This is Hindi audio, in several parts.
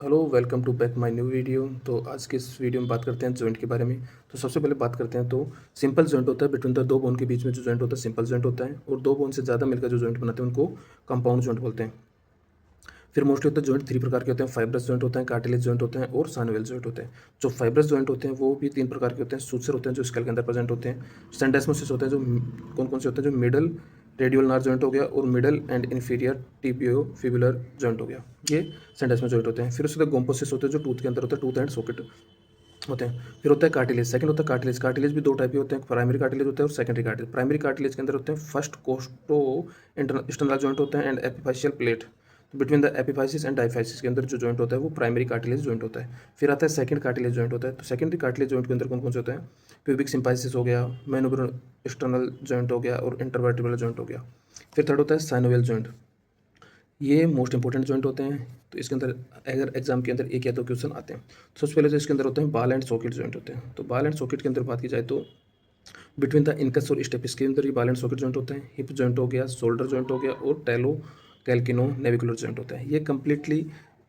Hello, welcome to back my new video. तो आज के इस वीडियो में बात करते हैं जॉइंट के बारे में। तो सबसे पहले बात करते हैं तो सिंपल जॉइंट होता है, बिटवीन द दो बोन के बीच में जो जॉइंट होता है सिंपल जॉइंट होता है, और दो बोन से ज़्यादा मिलकर जो जॉइंट बनाते हैं उनको कंपाउंड जॉइंट बोलते हैं। फिर मोस्टली होता है जॉइंट 3 प्रकार के होते हैं, फाइब्रस जॉइंट होते हैं, कार्टिलेज जॉइंट होते हैं और साइनोवियल जॉइंट होते हैं। जो फाइब्रस जॉइंट होते हैं वो भी 3 प्रकार के होते हैं, सूचर होते हैं जो स्कल के अंदर प्रेजेंट होते हैं, सिंडेस्मोसिस होते हैं जो कौन कौन से होते हैं, जो मिडल रेडियल नार्व जॉइंट हो गया और middle and inferior tibio fibular joint हो गया, ये सिंडेस्मस जॉइंट होते हैं। फिर उसके बाद गोम्पोसिस होते हैं जो टूथ के अंदर होते हैं, टूथ एंड सॉकेट होते हैं। फिर होता है कार्टिलेज, सेकंड होता है कार्टिलेज। कार्टिलेज भी दो टाइप के होते हैं, प्राइमरी कार्टिलेज होता है और सेकेंडरी कार्टिलेज। प्राइमरी कार्टिलेज के अंदर होते हैं फर्स्ट कोस्टो इंटरनल जॉइंट होते हैं एंड एपिफाइशियल प्लेट। तो between the epiphysis and diaphysis के अंदर जो जॉइंट होता है वो प्राइमरी कार्टिलेज जॉइंट होता है। फिर आता है सेकंड कार्टिलेज जॉइंट होता है। तो सेकेंडरी कार्टिलेज जॉइंट के अंदर कौन कौन से होते हैं, प्यूबिक सिम्पाइसिस हो गया, मैनुब्रल एक्सटर्नल जॉइंट हो गया और इंटरवर्टिब्रल जॉइंट हो गया। फिर थर्ड होता है साइनोवियल जॉइंट, ये मोस्ट इंपॉर्टेंट जॉइंट होते हैं। तो इसके अंदर अगर एग्जाम के अंदर एक या दो क्वेश्चन आते हैं तो सबसे पहले तो इसके अंदर होते हैं बाल एंड सॉकेट जॉइंट होते हैं। तो बाल एंड सॉकेट के अंदर बात की जाए तो बिटवीन द इनकस और स्टेपिस के अंदर ये बाल एंड सॉकेट जॉइंट होते हैं। हिप जॉइंट हो गया, शोल्डर जॉइंट हो गया और टेलो कैल्किनो नेविकुलर जॉइंट होता है। ये कंप्लीटली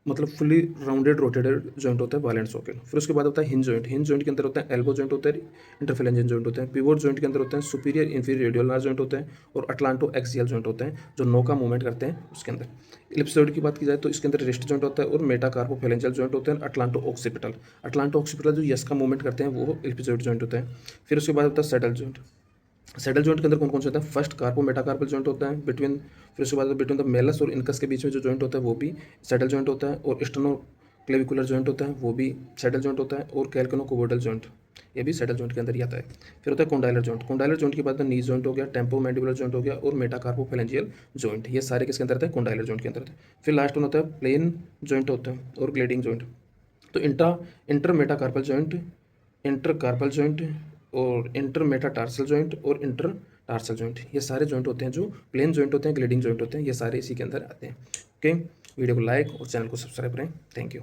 मतलब फुली राउंडेड रोटेटेड जॉइंट होता है बाल एंड सॉकेट। फिर उसके बाद होता है हिंज जॉइंट। हिंज जॉइंट के अंदर होता है एल्बो जॉइंट होता है, इंटरफेरेंजियन जॉइंट होता है। पिवोट जॉइंट के अंदर होते हैं superior inferior radial nerve joint होता है और अटलांटो एक्सियल जॉइंट होते हैं जो नो का मूवमेंट करते हैं उसके अंदर। इलिप्स जॉइंट की बात की जाए तो इसके अंदर रिस्ट जॉइंट होता है और मेटाकार्पोफेरेंजियल जॉइंट होते हैं, अटलांटो ऑक्सीपिटल। अटलांटो ऑक्सीपिटल जो यस का मूवमेंट करते हैं वो इलिप्सॉइड जॉइंट होता है। फिर उसके बाद होता है सैडल जॉइंट। सैडल जॉइंट के अंदर कौन कौन से होता है, फर्स्ट कार्पो मेटाकार्पल जॉइंट होता है बिटवीन, फिर उसके बाद बिटवीन द मेलस और इनकस के बीच में जो जॉइंट होता है वो भी सैडल जॉइंट होता है, और स्टर्नो क्लेविकुलर जॉइंट होता है वो भी सैडल जॉइंट होता है, और कैल्कनो कोवोडल जॉइंट ये भी सैडल जॉइंट के अंदर ही आता है। फिर होता है कोंडाइलर जॉइंट। कोंडाइलर जॉइंट के बाद नी जॉइंट हो गया, टेम्पो मैंडिबुलर जॉइंट हो गया और मेटाकार्पोफेरेंजियल जॉइंट, ये सारे किसके अंदर आते हैं, कोंडाइलर जॉइंट के अंदर आते हैं। फिर लास्ट वन होता है प्लेन जॉइंट होता है और ग्लेडिंग जॉइंट। तो inter metacarpal joint, inter carpal joint और इंटर मेटाटार्सल जॉइंट और इंटर टार्सल जॉइंट, ये सारे जॉइंट होते हैं जो प्लेन जॉइंट होते हैं, ग्लेडिंग जॉइंट होते हैं, ये सारे इसी के अंदर आते हैं। ओके, वीडियो को लाइक और चैनल को सब्सक्राइब करें। Thank you.